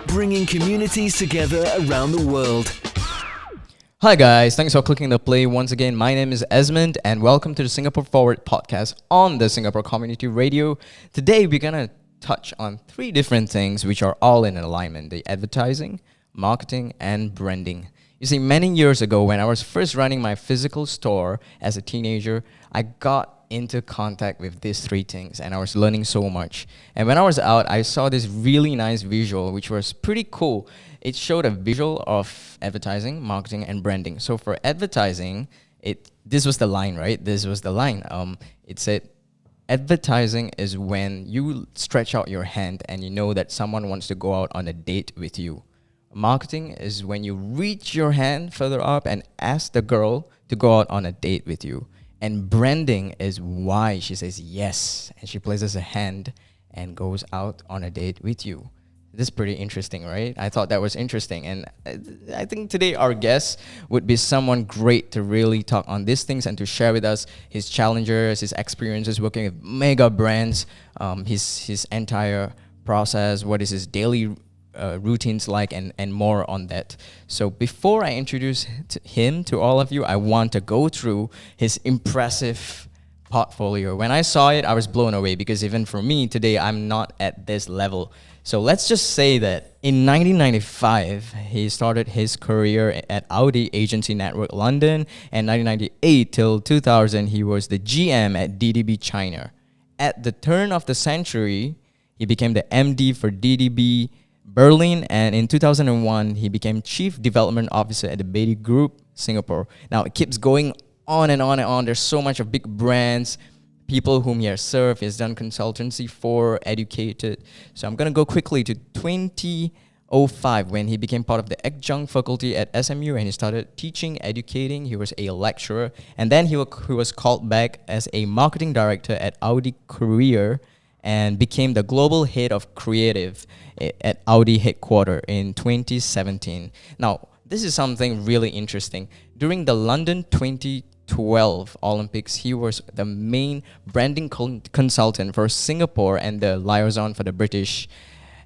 bringing communities together around the world. Hi guys, thanks for clicking the play once again. My name is Ezmond and welcome to the Singapore Forward podcast on the Singapore Community Radio. Today we're going to touch on three different things which are all in alignment: the advertising, marketing and branding. You see, many years ago when I was first running my physical store as a teenager, I got into contact with these three things and I was learning so much. And when I was out, I saw this really nice visual which was pretty cool. It showed a visual of advertising, marketing and branding. So for advertising, this was the line, right? This was the line. It said, advertising is when you stretch out your hand and you know that someone wants to go out on a date with you. Marketing is when you reach your hand further up and ask the girl to go out on a date with you. And branding is why she says yes and she places a hand and goes out on a date with you. This is pretty interesting, right? I thought that was interesting. And I think today our guest would be someone great to really talk on these things and to share with us his challenges, his experiences working with mega brands, his entire process, what is his daily routines like, and more on that. So before I introduce him to all of you, I want to go through his impressive portfolio. When I saw it, I was blown away because even for me today, I'm not at this level. So let's just say that in 1995, he started his career at Audi Agency Network London, and 1998 till 2000, he was the GM at DDB China. At the turn of the century, he became the MD for DDB Berlin, and in 2001, he became Chief Development Officer at the BBDO Group, Singapore. Now, it keeps going on and on and on. There's so much of big brands, people whom he has served, he has done consultancy for, educated. So I'm going to go quickly to 2005 when he became part of the adjunct faculty at SMU and he started teaching, educating. He was a lecturer. And then he was called back as a marketing director at Audi Korea and became the global head of creative at Audi headquarters in 2017. Now, this is something really interesting. During the London 2012 Olympics, he was the main branding consultant for Singapore and the liaison for the British.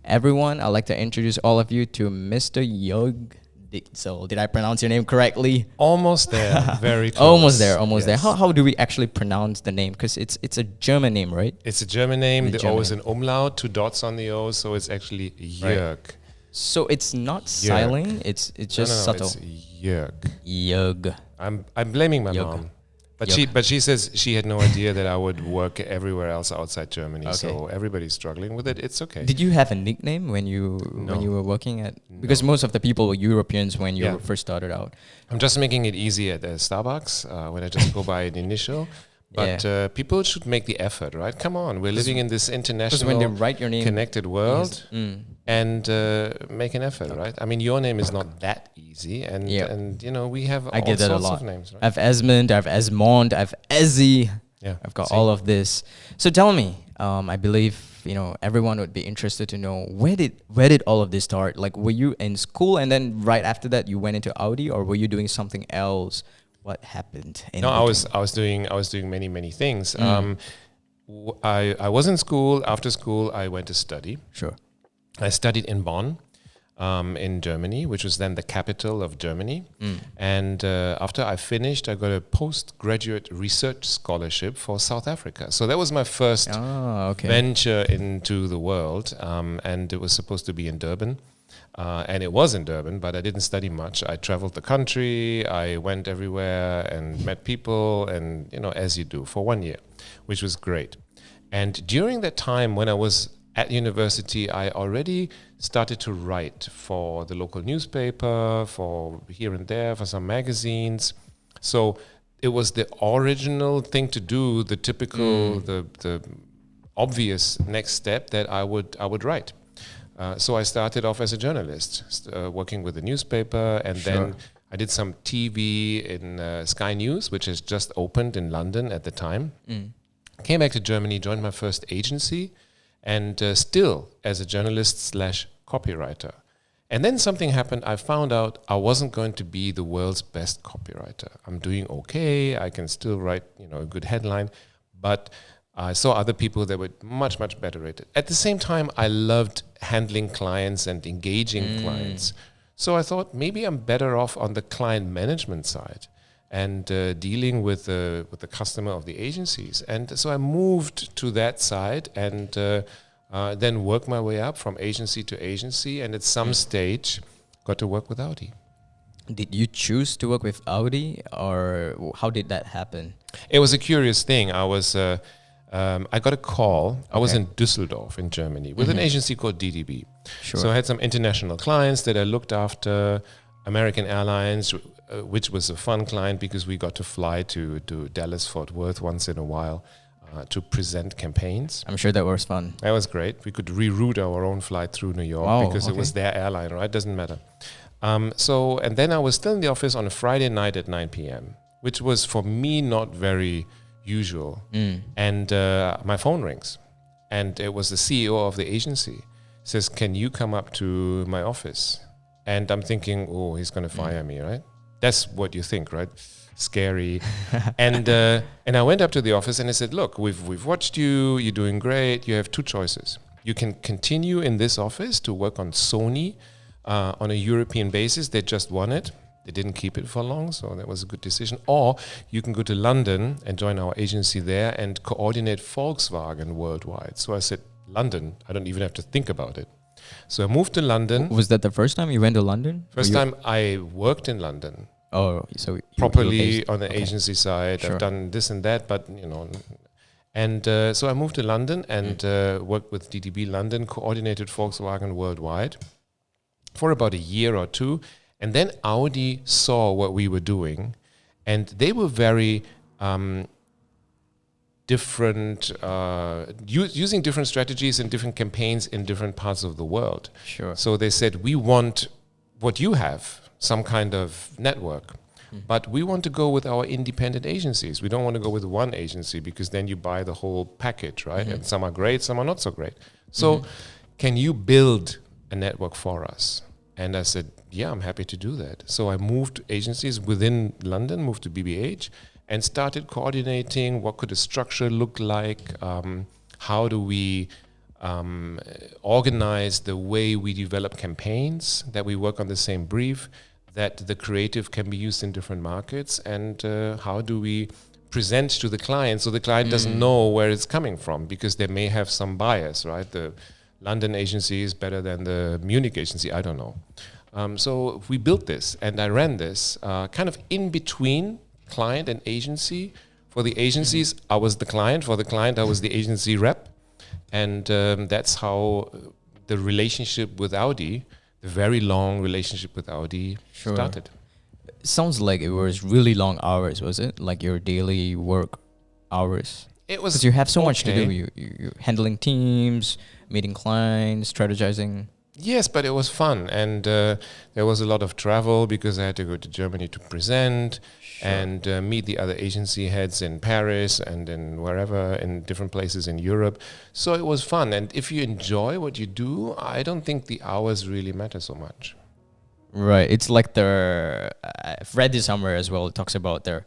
Everyone, I'd like to introduce all of you to Mr. Jörg Dietzel. Did I pronounce your name correctly? Almost there, very close. Almost there. Yes. How do we actually pronounce the name? Because it's a German name, right? It's a German name. The German O is an umlaut, 2 dots on the O, so it's actually Jörg. Right. So it's not silent. It's just subtle. It's Jörg. Jörg. I'm blaming my mom. But she says she had no idea that I would work everywhere else outside Germany. Okay. So everybody's struggling with it. It's okay. Did you have a nickname when you were working at? Because most of the people were Europeans when you first started out. I'm just making it easy at Starbucks when I just go by an initial. But people should make the effort, right? Come on, we're living in this international, when they write your name, connected world, and make an effort, right? I mean, your name is not that easy, and you know we have all sorts of names. Right? I have Ezmond, I have Ezmond, I have Ezzy. Yeah, I've got all of this. So tell me, I believe everyone would be interested to know where did all of this start? Like, were you in school and then right after that you went into Audi, or were you doing something else? What happened? No, I was doing many things. I was in school. After school, I went to study. Sure. I studied in Bonn, in Germany, which was then the capital of Germany. And after I finished, I got a postgraduate research scholarship for South Africa. So that was my first venture into the world, and it was supposed to be in Durban. And it was in Durban, but I didn't study much. I traveled the country, I went everywhere and met people, and as you do, for 1 year, which was great. And during that time when I was at university, I already started to write for the local newspaper, for here and there, for some magazines. So it was the original thing to do, the typical, the obvious next step that I would write. So I started off as a journalist, working with the newspaper, and then I did some TV in Sky News, which has just opened in London at the time. Came back to Germany, joined my first agency, and still as a journalist / copywriter. And then something happened. I found out I wasn't going to be the world's best copywriter. I'm doing okay. I can still write, a good headline, but I saw other people that were much, much better at it. At the same time, I loved handling clients and engaging clients. So I thought maybe I'm better off on the client management side and dealing with the customer of the agencies. And so I moved to that side and then worked my way up from agency to agency. And at some stage, got to work with Audi. Did you choose to work with Audi, or how did that happen? It was a curious thing. I got a call. I was in Düsseldorf in Germany with an agency called DDB. Sure. So I had some international clients that I looked after, American Airlines, which was a fun client because we got to fly to Dallas, Fort Worth once in a while to present campaigns. I'm sure that was fun. That was great. We could reroute our own flight through New York because it was their airline, right? Doesn't matter. And then I was still in the office on a Friday night at 9 p.m., which was for me not very usual. And my phone rings, and it was the CEO of the agency. Says, "Can you come up to my office?" And I'm thinking, oh, he's going to fire me, right? That's what you think, right? Scary. And I went up to the office and I said, "Look, we've watched you. You're doing great. You have two choices. You can continue in this office to work on Sony on a European basis. They just won it. They didn't keep it for long, so that was a good decision. Or you can go to London and join our agency there and coordinate Volkswagen worldwide." So I said, London, I don't even have to think about it. So I moved to London. Was that the first time you went to London? First time I worked in London. Oh, so properly on the agency side. Sure. I've done this and that, but And so I moved to London and worked with DDB London, coordinated Volkswagen worldwide for about a year or two. And then Audi saw what we were doing, and they were very different, using different strategies and different campaigns in different parts of the world. Sure. So they said, we want what you have, some kind of network. But we want to go with our independent agencies. We don't want to go with one agency because then you buy the whole package, right? And some are great, some are not so great. So can you build a network for us? And I said, yeah, I'm happy to do that. So I moved agencies within London, moved to BBH, and started coordinating what could a structure look like, how do we organize the way we develop campaigns, that we work on the same brief, that the creative can be used in different markets, and how do we present to the client so the client doesn't know where it's coming from because they may have some bias, right? The London agency is better than the Munich agency, I don't know. So we built this, and I ran this kind of in between client and agency. For the agencies, I was the client. For the client, I was the agency rep. And that's how the relationship with Audi, the very long relationship with Audi started. Sounds like it was really long hours, was it? Like your daily work hours? It was because you have so much to do. You're handling teams, meeting clients, strategizing. Yes, but it was fun. And there was a lot of travel because I had to go to Germany to present and meet the other agency heads in Paris and in wherever, in different places in Europe. So it was fun. And if you enjoy what you do, I don't think the hours really matter so much. Right. It's like I've read this somewhere as well. It talks about their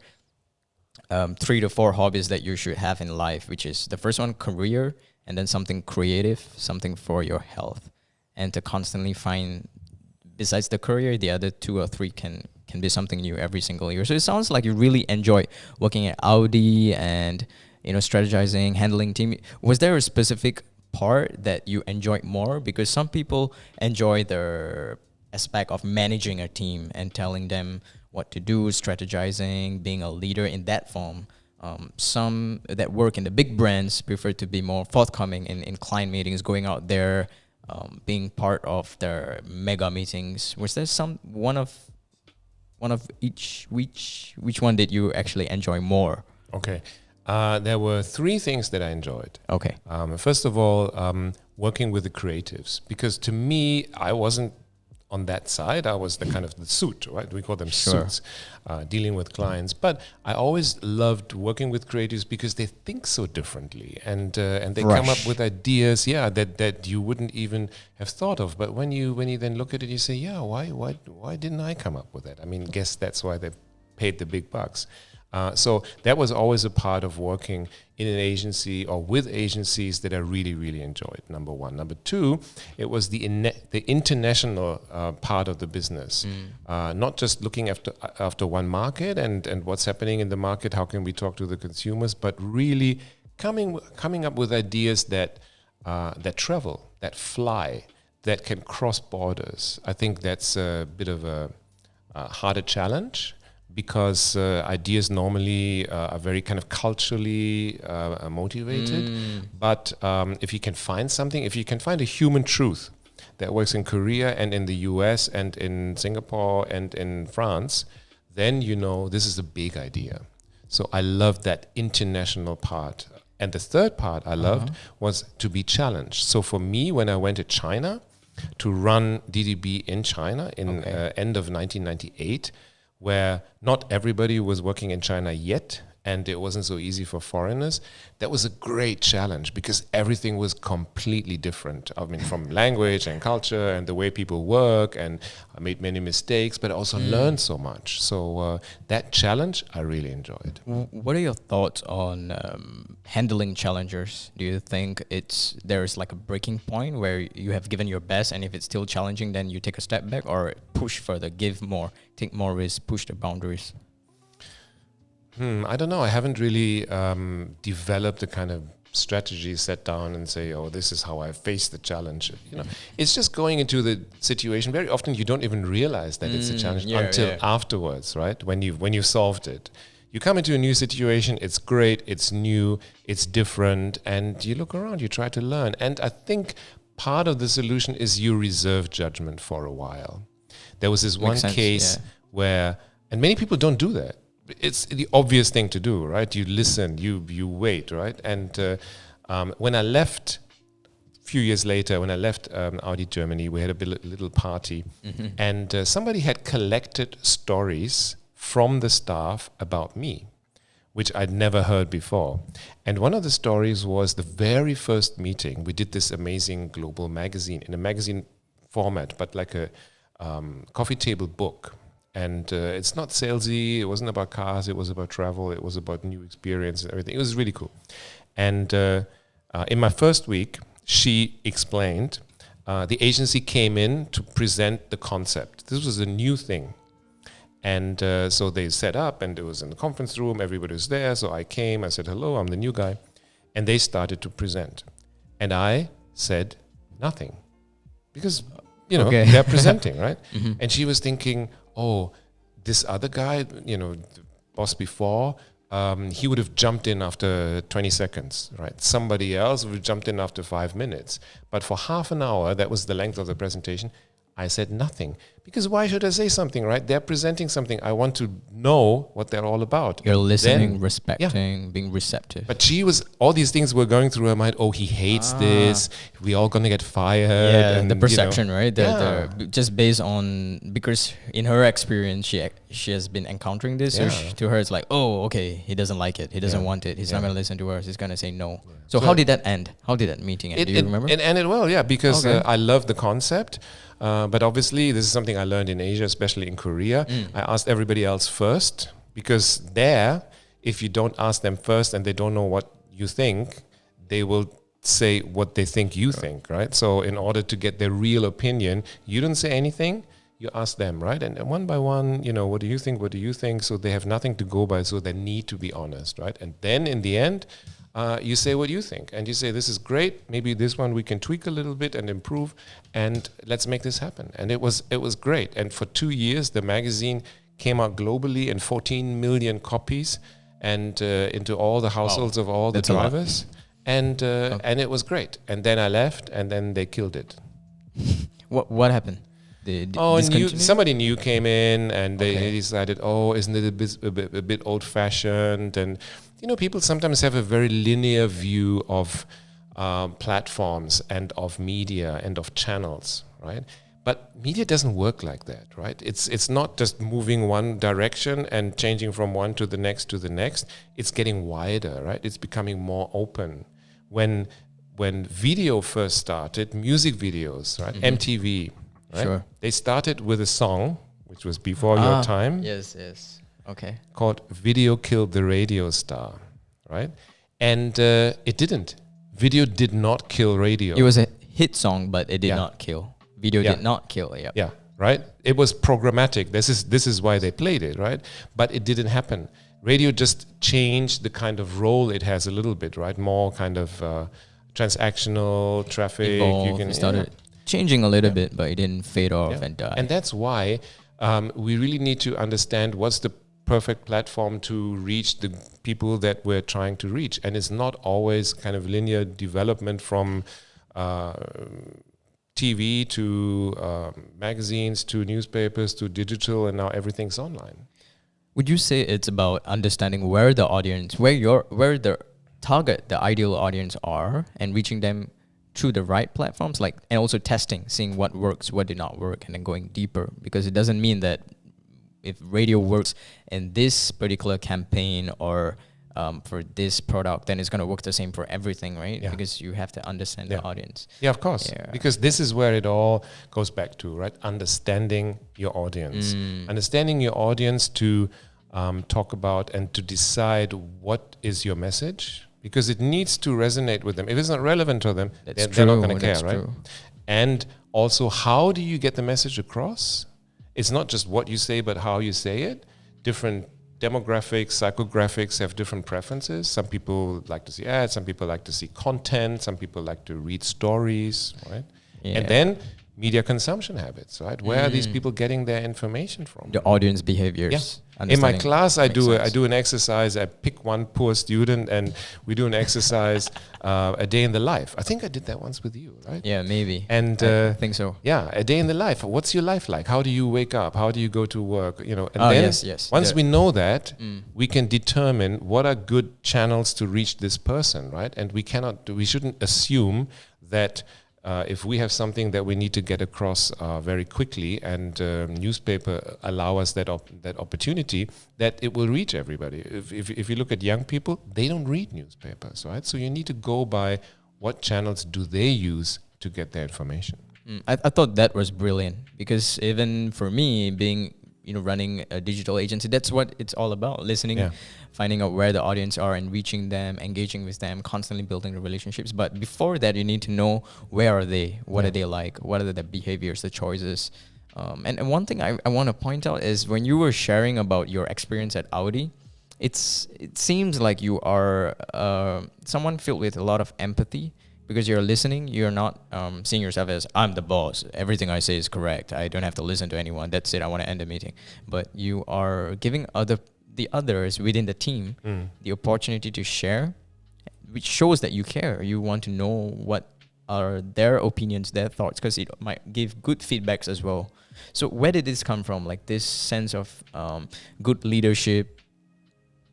3 to 4 hobbies that you should have in life, which is the first one, career, and then something creative, something for your health. And to constantly find, besides the career, the other 2 or 3 can be something new every single year. So it sounds like you really enjoy working at Audi and, strategizing, handling team. Was there a specific part that you enjoyed more? Because some people enjoy the aspect of managing a team and telling them what to do, strategizing, being a leader in that form. Some that work in the big brands prefer to be more forthcoming in client meetings, going out there, being part of their mega meetings. Was there one of each? Which one did you actually enjoy more? Okay, there were 3 things that I enjoyed. Okay. First of all, working with the creatives, because to me, I wasn't on that side. I was the kind of the suit, right? We call them suits, dealing with clients. But I always loved working with creatives because they think so differently, and they come up with ideas, that you wouldn't even have thought of. But when you then look at it, you say, why didn't I come up with that? I mean, guess that's why they paid the big bucks. So that was always a part of working in an agency or with agencies that I really, really enjoyed, number one. Number two, it was the international part of the business. Not just looking after one market and what's happening in the market, how can we talk to the consumers, but really coming up with ideas that travel, that fly, that can cross borders. I think that's a bit of a harder challenge, because ideas normally are very kind of culturally motivated. But if you can find something, if you can find a human truth that works in Korea and in the US and in Singapore and in France, then you know this is a big idea. So I loved that international part. And the third part I loved was to be challenged. So for me, when I went to China to run DDB in China in end of 1998, where not everybody was working in China yet, and it wasn't so easy for foreigners, that was a great challenge because everything was completely different. I mean, from language and culture and the way people work, and I made many mistakes, but I also learned so much. So that challenge I really enjoyed. What are your thoughts on handling challengers? Do you think there's like a breaking point where you have given your best, and if it's still challenging, then you take a step back, or push further, give more, take more risks, push the boundaries? I don't know. I haven't really developed a kind of strategy, set down and say, "Oh, this is how I face the challenge." You know, it's just going into the situation. Very often, you don't even realize that it's a challenge until afterwards, right? When you solved it, you come into a new situation. It's great. It's new. It's different, and you look around. You try to learn. And I think part of the solution is you reserve judgment for a while. There was this one case where, and many people don't do that. It's the obvious thing to do, right? You listen, you wait, right? And when I left, a few years later, when I left Audi Germany, we had a little party, and somebody had collected stories from the staff about me, which I'd never heard before. And one of the stories was the very first meeting. We did this amazing global magazine, in a magazine format, but like a coffee table book. And it's not salesy, it wasn't about cars, it was about travel, it was about new experience and everything. It was really cool. And in my first week, she explained, the agency came in to present the concept. This was a new thing. And so they set up, and it was in the conference room, everybody was there. So I came, I said, "Hello, I'm the new guy." And they started to present. And I said nothing. Because, you know, they're presenting, right? And she was thinking, "Oh, this other guy, you know, the boss before, he would have jumped in after 20 seconds, right? Somebody else would have jumped in after 5 minutes. But for half an hour, that was the length of the presentation, I said nothing. Because why should I say something, right? They're presenting something. I want to know what they're all about." You're listening, respecting, being receptive. But all these things were going through her mind. "Oh, he hates this. We all going to get fired." Yeah, and the perception, right? Yeah. Just based on, because in her experience, she has been encountering this. So to her, it's like, "Oh, okay, he doesn't like it. He doesn't want it. He's not going to listen to us. He's going to say no." Yeah. So how did that end? How did that meeting end? Do you remember? It ended well, yeah, because I love the concept. But obviously, this is something I learned in Asia, especially in Korea. I asked everybody else first, because there, if you don't ask them first and they don't know what you think, they will say what they think you think, right? So in order to get their real opinion, you don't say anything, you ask them, right? And one by one, you know, what do you think? What do you think? So they have nothing to go by, so they need to be honest, right? And then in the end, you say what you think, and you say, "This is great. Maybe this one we can tweak a little bit and improve, and let's make this happen." And it was great. And for 2 years, the magazine came out globally in 14 million copies, and into all the households of all the drivers. And it was great. And then I left, and then they killed it. What happened? Somebody new came in, and they decided, "Oh, isn't it a bit old-fashioned?" And you know, people sometimes have a very linear view of platforms and of media and of channels, right? But media doesn't work like that, right? It's not just moving one direction and changing from one to the next to the next. It's getting wider, right? It's becoming more open. When video first started, music videos, right? MTV, right? Sure. They started with a song, which was before your time. Yes. Okay. called Video Killed the Radio Star, right? And it didn't. Video did not kill radio. It was a hit song, but it did Yeah. not kill. Video Yeah. did not kill. Yeah. Yeah, right? It was programmatic. This is why they played it, right? But it didn't happen. Radio just changed the kind of role it has a little bit, right? More kind of transactional traffic. Evolved, it started changing a little bit, but it didn't fade off and die. And that's why we really need to understand what's the perfect platform to reach the people that we're trying to reach. And it's not always kind of linear development from TV to magazines to newspapers to digital, and now everything's online. Would you say it's about understanding where the audience, where the target, the ideal audience are, and reaching them through the right platforms, like, and also testing, seeing what works, what did not work, and then going deeper? Because it doesn't mean that if radio works in this particular campaign or for this product, then it's going to work the same for everything, right? Yeah. Because you have to understand the audience. Yeah, of course. Yeah. Because this is where it all goes back to, right? Understanding your audience. Understanding your audience to talk about and to decide what is your message, because it needs to resonate with them. If it's not relevant to them, they're not going to care, right? True. And also, how do you get the message across? It's not just what you say, but how you say it. Different demographics, psychographics have different preferences. Some people like to see ads, some people like to see content, some people like to read stories, right? Yeah. And then media consumption habits, right? Where are these people getting their information from? The audience behaviors. In my understanding class, I makes do sense. an exercise. I pick one poor student, and we do an exercise, a day in the life. I think I did that once with you, right? Yeah, maybe. And I think so. yeah, a day in the life. What's your life like? How do you wake up? How do you go to work? You know, and Oh, then yes. once The- we know that, we can determine what are good channels to reach this person, right? And we shouldn't assume that if we have something that we need to get across very quickly, and newspaper allow us that opportunity, that it will reach everybody. If you look at young people, they don't read newspapers, right? So you need to go by what channels do they use to get their information. I thought that was brilliant, because even for me, being running a digital agency, that's what it's all about: listening, finding out where the audience are and reaching them, engaging with them, constantly building the relationships. But before that, you need to know where are they, what are they like, what are the behaviors, the choices. And one thing I want to point out is when you were sharing about your experience at Audi, it seems like you are someone filled with a lot of empathy. Because you're listening, you're not seeing yourself as, I'm the boss, everything I say is correct, I don't have to listen to anyone, that's it, I want to end the meeting. But you are giving the others within the team the opportunity to share, which shows that you care. You want to know what are their opinions, their thoughts, because it might give good feedbacks as well. So where did this come from? Like this sense of good leadership,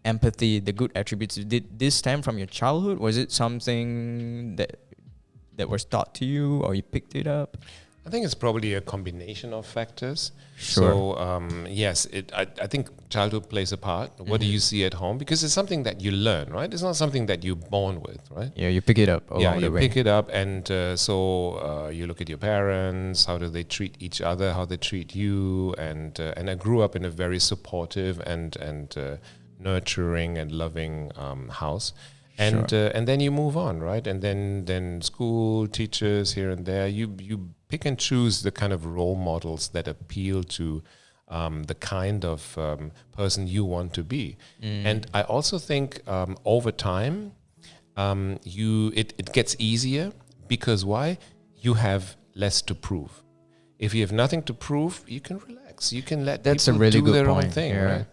empathy, the good attributes, did this stem from your childhood? Was it something that was taught to you, or you picked it up? I think it's probably a combination of factors. Sure. So yes, I think childhood plays a part. What do you see at home? Because it's something that you learn, right? It's not something that you're born with, right? Yeah, you pick it up along the you way. pick it up, and so you look at your parents, how do they treat each other, how they treat you, and I grew up in a very supportive and nurturing and loving house. And and then you move on, right? And then school, teachers here and there. You pick and choose the kind of role models that appeal to the kind of person you want to be. And I also think over time, it gets easier, because why? You have less to prove. If you have nothing to prove, you can relax. You can let That's a people really do good their point. own thing, Yeah. right?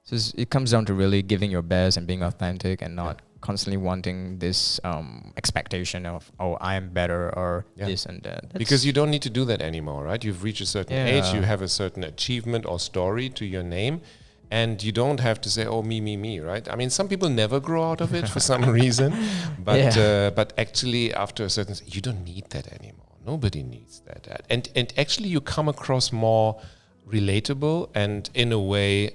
So it comes down to really giving your best and being authentic, and not constantly wanting this expectation of, oh, I am better, or this and that. Because you don't need to do that anymore, right? You've reached a certain age, you have a certain achievement or story to your name, and you don't have to say, oh, me, right? I mean, some people never grow out of it for some reason, but actually after a certain, you don't need that anymore. Nobody needs that. And actually you come across more relatable, and in a way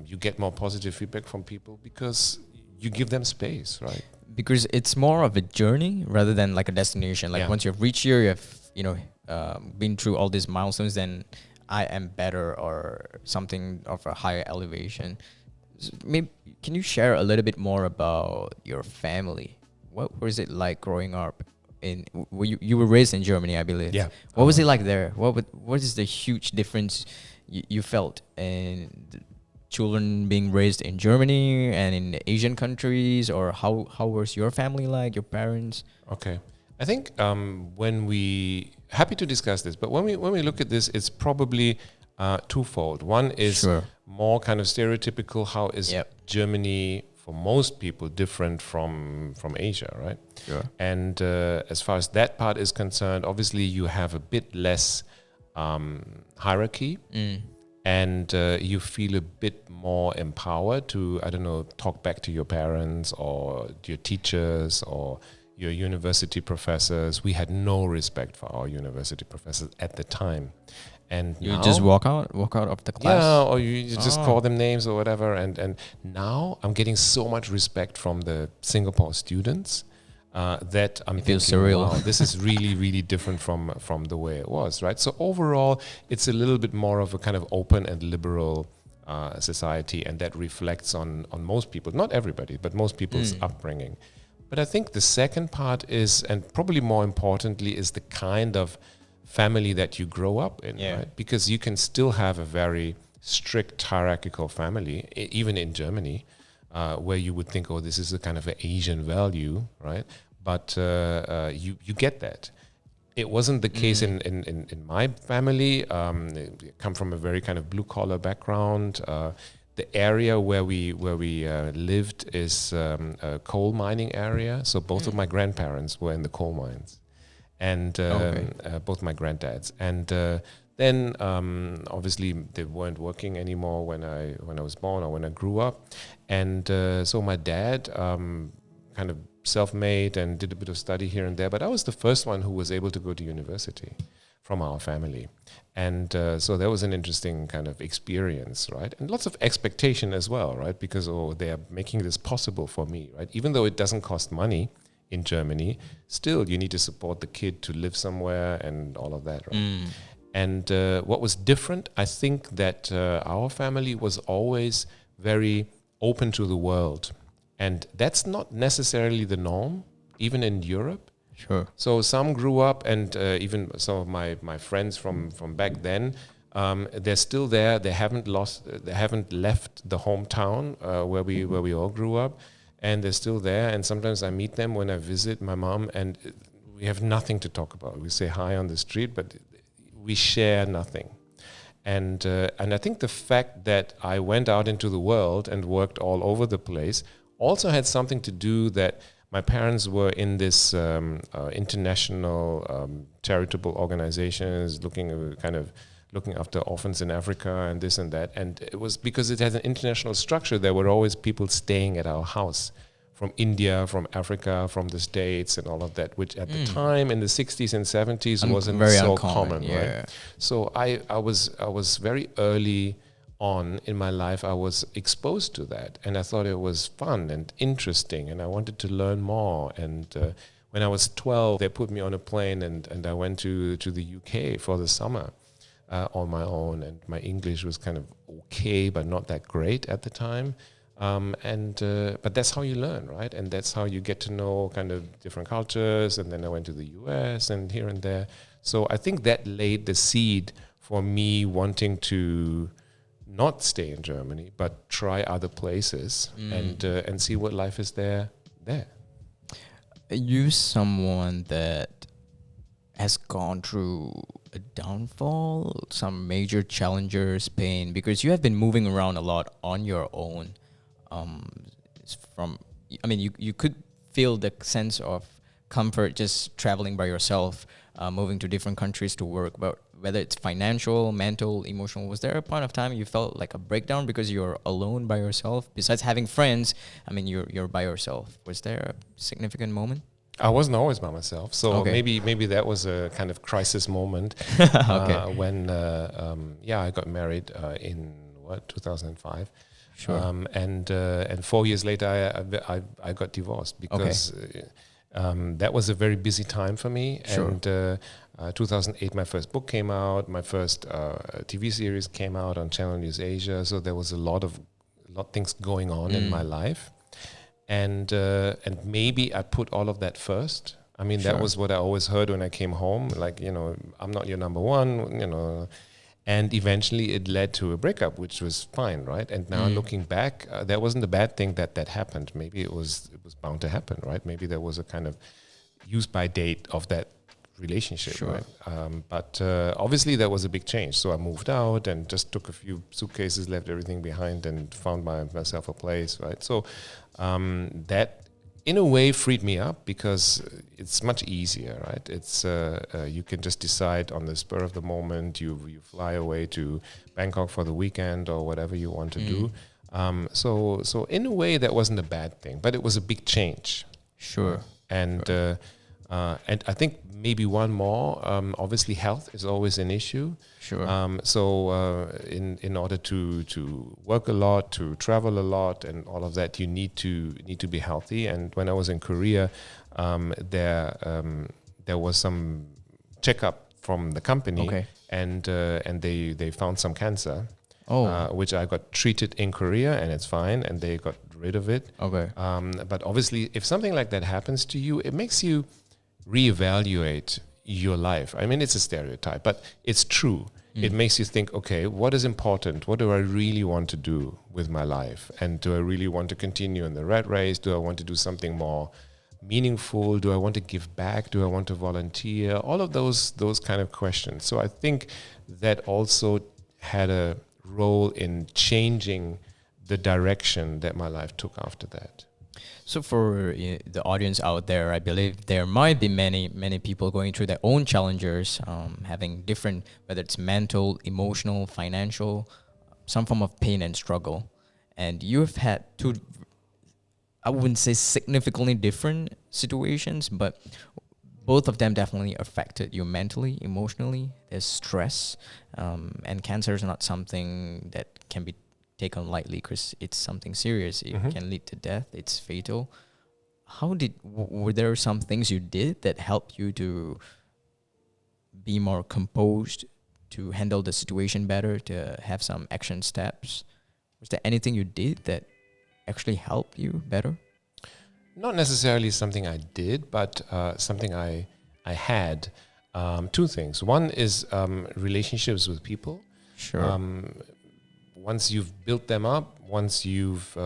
you get more positive feedback from people, because you give them space, right? Because it's more of a journey rather than like a destination. Like once you've reached here, you have been through all these milestones, then I am better or something of a higher elevation. Maybe can you share a little bit more about your family? What was it like growing up you were raised in Germany, I believe. Yeah. What was it like there? What is the huge difference you felt in the children being raised in Germany and in the Asian countries, or how was your family like, your parents? Okay. I think happy to discuss this, but when we look at this, it's probably twofold. One is Sure. more kind of stereotypical. How is Yep. Germany for most people different from Asia, right? Sure. And as far as that part is concerned, obviously you have a bit less hierarchy, and you feel a bit more empowered to, I don't know, talk back to your parents or your teachers or your university professors. We had no respect for our university professors at the time. And You now, just walk out of the class. yeah, or you just call them names or whatever. And now I'm getting so much respect from the Singapore students that I'm thinking, feels surreal. wow, this is really, really different from the way it was, right? So overall, it's a little bit more of a kind of open and liberal society, and that reflects on most people, not everybody, but most people's upbringing. But I think the second part is, and probably more importantly, is the kind of family that you grow up in, right? Because you can still have a very strict hierarchical family, even in Germany, where you would think, oh, this is a kind of an Asian value, right? But you get that. It wasn't the case in my family. I come from a very kind of blue collar background. The area where we lived is a coal mining area. So both of my grandparents were in the coal mines, and both my granddads. And then obviously they weren't working anymore when I was born or when I grew up. And so my dad kind of self-made and did a bit of study here and there. But I was the first one who was able to go to university from our family. And so that was an interesting kind of experience, right? And lots of expectation as well, right? Because, they are making this possible for me, right? Even though it doesn't cost money in Germany, still you need to support the kid to live somewhere and all of that, right? And what was different, I think that our family was always very open to the world. And that's not necessarily the norm, even in Europe. Sure. So some grew up, and even some of my friends from back then, they're still there. They haven't left the hometown where we all grew up, and they're still there. And sometimes I meet them when I visit my mom, and we have nothing to talk about. We say hi on the street, but we share nothing. And I think the fact that I went out into the world and worked all over the place also had something to do that my parents were in this international charitable organizations looking after orphans in Africa and this and that. And it was because it has an international structure. There were always people staying at our house from India, from Africa, from the States and all of that, which at the time in the 60s and 70s wasn't very so uncommon, common, right? So I was very early on in my life, I was exposed to that, and I thought it was fun and interesting, and I wanted to learn more. And when I was 12, they put me on a plane, and I went to the UK for the summer on my own, and my English was kind of okay, but not that great at the time. But that's how you learn, right? And that's how you get to know kind of different cultures. And then I went to the US and here and there. So I think that laid the seed for me wanting to not stay in Germany, but try other places and see what life is there. Are you someone that has gone through a downfall, some major challenges, pain? Because you have been moving around a lot on your own. You could feel the sense of comfort just traveling by yourself, moving to different countries to work, but whether it's financial, mental, emotional, was there a point of time you felt like a breakdown because you're alone by yourself? Besides having friends, you're by yourself. Was there a significant moment? I wasn't always by myself, so maybe that was a kind of crisis moment when I got married in 2005. Sure. And 4 years later, I got divorced because that was a very busy time for me. Sure. And 2008, my first book came out. My first TV series came out on Channel News Asia. So there was a lot of things going on in my life, and maybe I put all of that first. I mean, that was what I always heard when I came home. Like, I'm not your number one. And eventually it led to a breakup, which was fine, right? And now looking back, that wasn't a bad thing that happened. Maybe it was bound to happen, right? Maybe there was a kind of use by date of that relationship, right? But obviously that was a big change. So I moved out and just took a few suitcases, left everything behind, and found myself a place, right? So that in a way freed me up, because it's much easier, right? It's you can just decide on the spur of the moment. You fly away to Bangkok for the weekend or whatever you want to do. So in a way that wasn't a bad thing, but it was a big change. Sure. And I think maybe one more. Obviously, health is always an issue. Sure. So in order to work a lot, to travel a lot, and all of that, you need to be healthy. And when I was in Korea, there was some checkup from the company, and they found some cancer. Which I got treated in Korea, and it's fine, and they got rid of it. Okay. But obviously, if something like that happens to you, it makes you reevaluate your life. I mean, it's a stereotype, but it's true. It makes you think, okay, what is important? What do I really want to do with my life? And do I really want to continue in the rat race? Do I want to do something more meaningful? Do I want to give back? Do I want to volunteer? All of those kind of questions. So I think that also had a role in changing the direction that my life took after that. So for the audience out there, I believe there might be many people going through their own challenges, having different, whether it's mental, emotional, financial, some form of pain and struggle. And you've had two, I wouldn't say significantly different situations, but both of them definitely affected you mentally, emotionally. There's stress, and cancer is not something that can be taken lightly, because it's something serious. It can lead to death. It's fatal. Were there some things you did that helped you to be more composed, to handle the situation better, to have some action steps? Was there anything you did that actually helped you better? Not necessarily something I did, but something I had. Two things. One is relationships with people. Sure. Once you've built them up, once you've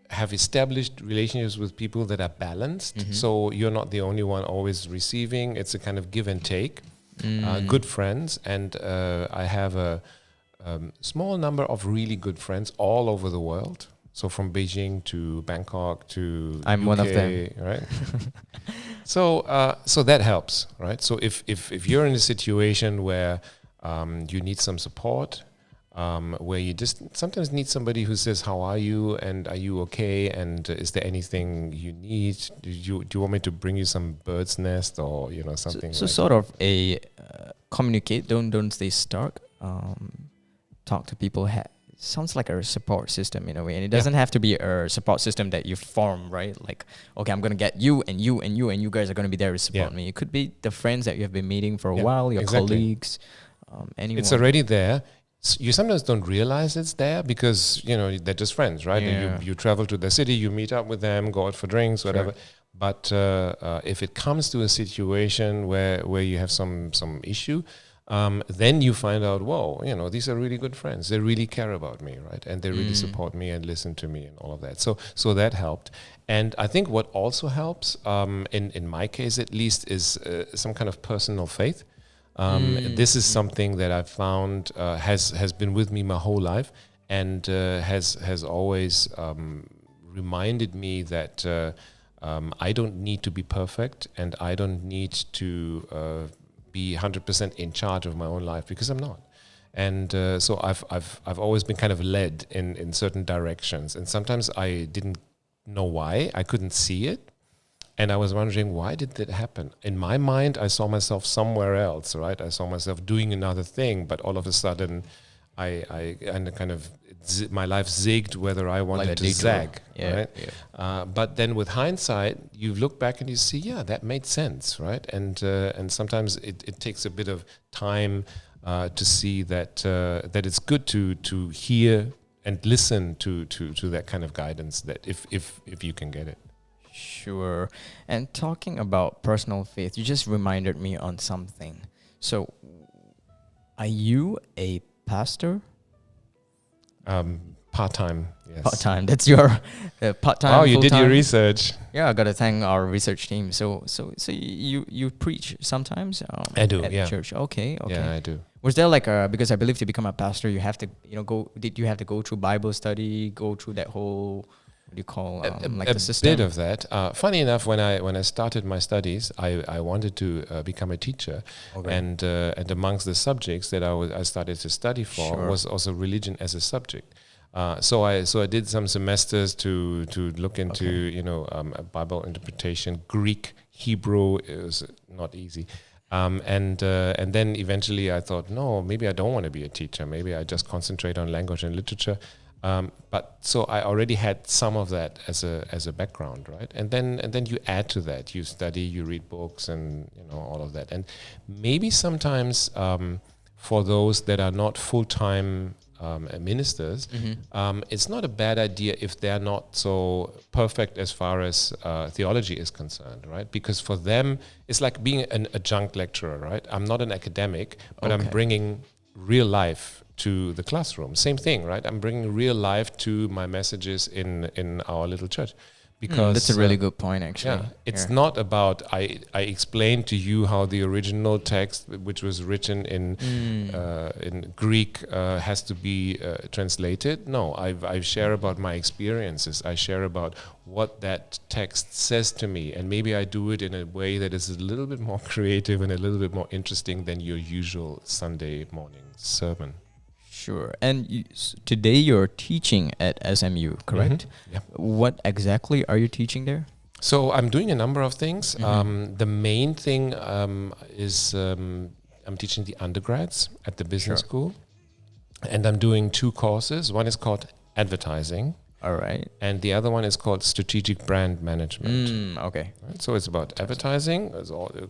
have established relationships with people that are balanced, so you're not the only one always receiving. It's a kind of give and take. Good friends, and I have a small number of really good friends all over the world. So from Beijing to Bangkok to I'm UK, one of them, right? So that helps, right? So if you're in a situation where you need some support, where you just sometimes need somebody who says, "How are you? And are you okay? And is there anything you need? Do you want me to bring you some bird's nest or something?" So like sort of a communicate. Don't stay stuck. Talk to people. Sounds like a support system in a way, and it doesn't have to be a support system that you form, right? Like, okay, I'm gonna get you and you and you and you guys are gonna be there to support me. It could be the friends that you have been meeting for a while, your colleagues, anyone. It's already there. You sometimes don't realize it's there because they're just friends, right? Yeah. You travel to the city, you meet up with them, go out for drinks, whatever. But if it comes to a situation where you have some issue, then you find out, whoa, these are really good friends. They really care about me, right? And they really support me and listen to me and all of that. So that helped. And I think what also helps, in my case at least, is some kind of personal faith. This is something that I've found has been with me my whole life, and has always reminded me that I don't need to be perfect, and I don't need to be 100% in charge of my own life, because I'm not. And so I've always been kind of led in certain directions, and sometimes I didn't know why. I couldn't see it. And I was wondering, why did that happen? In my mind, I saw myself somewhere else, right? I saw myself doing another thing, but all of a sudden, I kind of my life zigged whether I wanted Like a to detour. zag, Yeah, right? yeah. But then with hindsight, you look back and you see, yeah, that made sense, right? And sometimes it takes a bit of time to see that that it's good to hear and listen to that kind of guidance, that if you can get it. Sure. And talking about personal faith, you just reminded me on something. So, are you a pastor? Part-time, yes. Part-time. That's your part-time. Oh, you did your full-time? research. Yeah, I gotta thank our research team. So you preach sometimes. I do, at yeah. church. Okay. Yeah, I do. Was there like a, because I believe to become a pastor you have to go, did you have to go through Bible study, go through that whole, what do you call like the system? Bit of that. Funny enough, when I started my studies, I wanted to become a teacher, and amongst the subjects that I started to study for was also religion as a subject. So I did some semesters to look into Bible interpretation. Greek, Hebrew, it was not easy. And then eventually I thought, no, maybe I don't want to be a teacher. Maybe I just concentrate on language and literature. But so I already had some of that as a background, right? And then you add to that. You study, you read books, and all of that. And maybe sometimes for those that are not full-time ministers, it's not a bad idea if they're not so perfect as far as theology is concerned, right? Because for them, it's like being an adjunct lecturer, right? I'm not an academic, but I'm bringing real life to the classroom. Same thing, right? I'm bringing real life to my messages in our little church. Because that's a really good point, actually. Yeah, it's not about I explained to you how the original text, which was written in Greek, has to be translated. No, I share about my experiences. I share about what that text says to me, and maybe I do it in a way that is a little bit more creative and a little bit more interesting than your usual Sunday morning sermon. Sure. And today you're teaching at SMU, correct? Yeah. What exactly are you teaching there? So I'm doing a number of things. The main thing is I'm teaching the undergrads at the business school, and I'm doing 2 courses. One is called advertising. All right. And the other one is called strategic brand management. Okay. Right? So it's about advertising.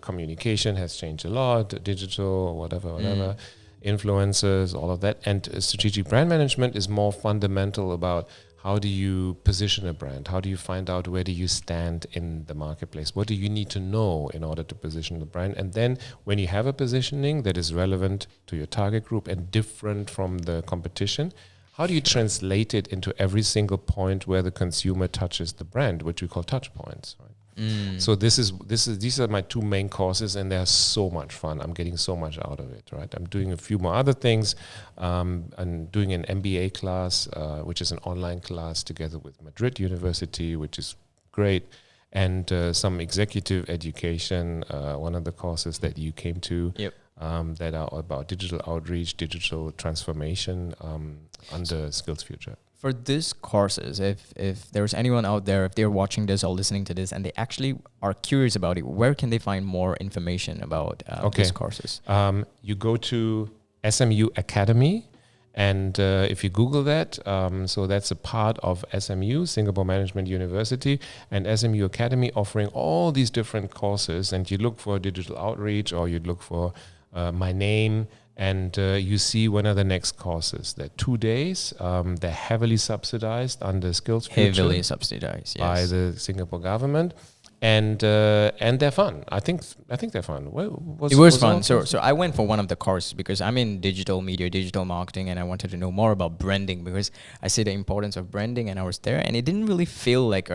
Communication has changed a lot, digital, whatever. Influencers, all of that. And strategic brand management is more fundamental about how do you position a brand? How do you find out where do you stand in the marketplace? What do you need to know in order to position the brand? And then when you have a positioning that is relevant to your target group and different from the competition, how do you translate it into every single point where the consumer touches the brand, which we call touch points, right? So these are my 2 main courses, and they're so much fun. I'm getting so much out of it, right? I'm doing a few more other things. I'm doing an MBA class, which is an online class together with Madrid University, which is great, and some executive education. One of the courses that you came to, that are about digital outreach, digital transformation under Skills Future. For these courses, if there's anyone out there, if they're watching this or listening to this and they actually are curious about it, where can they find more information about these courses? You go to SMU Academy, and if you Google that, so that's a part of SMU, Singapore Management University, and SMU Academy offering all these different courses, and you look for digital outreach, or you look for my name, and you see when are the next courses. They're 2 days. They're heavily subsidized under Skills Future. Heavily subsidized, yes. By the Singapore government. And they're fun. I think they're fun. It was fun. So I went for one of the courses because I'm in digital media, digital marketing, and I wanted to know more about branding because I see the importance of branding, and I was there, and it didn't really feel it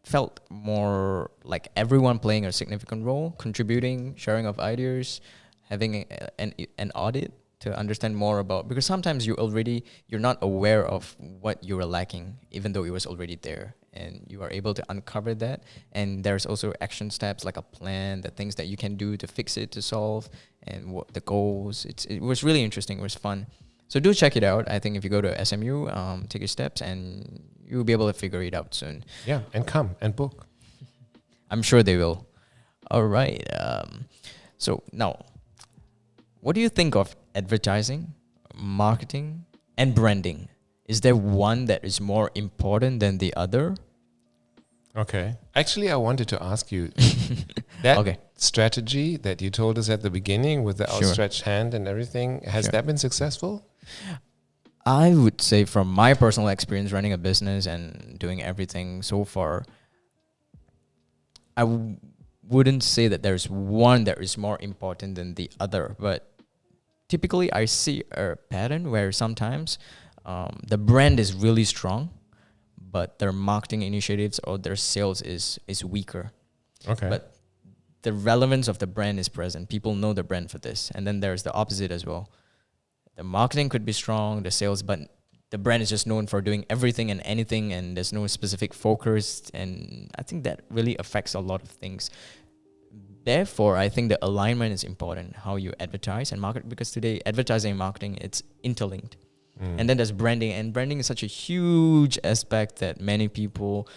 felt more like everyone playing a significant role, contributing, sharing of ideas, having an audit to understand more about, because sometimes you're not aware of what you were lacking, even though it was already there, and you are able to uncover that. And there's also action steps like a plan, the things that you can do to fix it, to solve, and what the goals. It was really interesting. It was fun. So do check it out. I think if you go to SMU, take your steps, and you'll be able to figure it out soon. Yeah, and come and book. I'm sure they will. All right. So now, what do you think of advertising marketing and branding, is there one that is more important than the other? Okay. Actually, I wanted to ask you that Okay. strategy that you told us at the beginning with the Sure. outstretched hand and everything, has Sure. that been successful? I would say from my personal experience running a business and doing everything so far, wouldn't say that there's one that is more important than the other, but typically I see a pattern where sometimes the brand is really strong, but their marketing initiatives or their sales is weaker. Okay. But the relevance of the brand is present. People know the brand for this. And then there's the opposite as well. The marketing could be strong, the sales, but the brand is just known for doing everything and anything, and there's no specific focus. And I think that really affects a lot of things. Therefore, I think the alignment is important, how you advertise and market, because today advertising and marketing, it's interlinked. And then there's branding, and branding is such a huge aspect that many people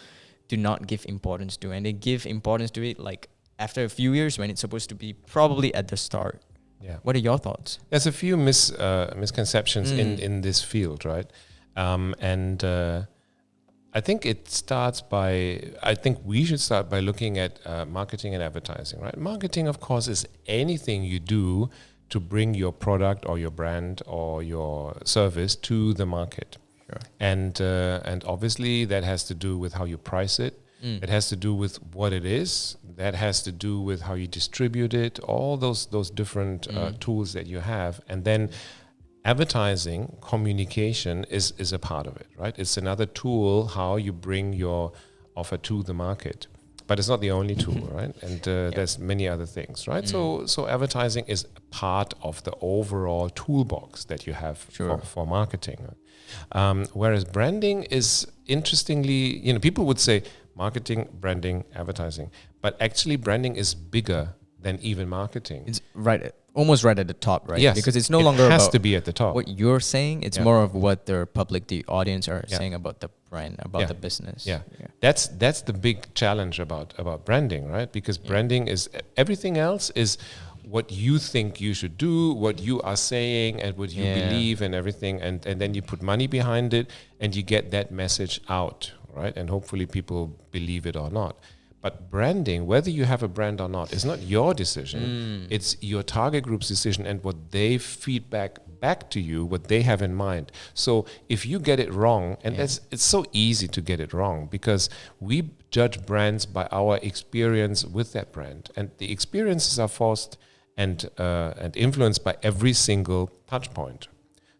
do not give importance to, and they give importance to it like after a few years when it's supposed to be probably at the start. Yeah. What are your thoughts? There's a few misconceptions in this field, right? I think I think we should start by looking at marketing and advertising, right? Marketing, of course, is anything you do to bring your product or your brand or your service to the market. Sure. And obviously that has to do with how you price it. It has to do with what it is. That has to do with how you distribute it, all those different tools that you have. And then advertising, communication is a part of it, right? It's another tool how you bring your offer to the market. But it's not the only tool, right? And there's many other things, right? So advertising is part of the overall toolbox that you have for marketing. Whereas branding is, interestingly, people would say marketing, branding, advertising. But actually branding is bigger than even marketing. It's almost right at the top, right? Yes. Because it's no longer it has about to be at the top. what you're saying. It's more of what the audience are saying about the brand, about the business. Yeah. That's the big challenge about branding, right? Because branding is everything else is what you think you should do, what you are saying, and what you believe, and everything, and then you put money behind it, and you get that message out, right? And hopefully people believe it or not. But branding, whether you have a brand or not, is not your decision. It's your target group's decision and what they feedback back to you, what they have in mind. So if you get it wrong, and it's so easy to get it wrong because we judge brands by our experience with that brand. And the experiences are forced and influenced by every single touch point.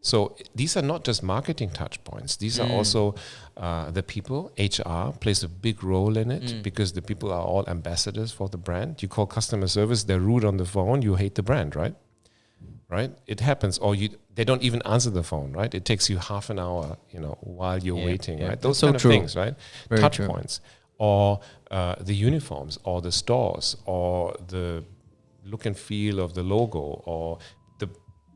So these are not just marketing touch points. These are also the people. HR plays a big role in it because the people are all ambassadors for the brand. You call customer service, they're rude on the phone, you hate the brand, right? Right? It happens. Or they don't even answer the phone, right? It takes you half an hour, while you're waiting, right? Those kind of things, right? Very touch true. points. Or the uniforms, or the stores, or the look and feel of the logo, or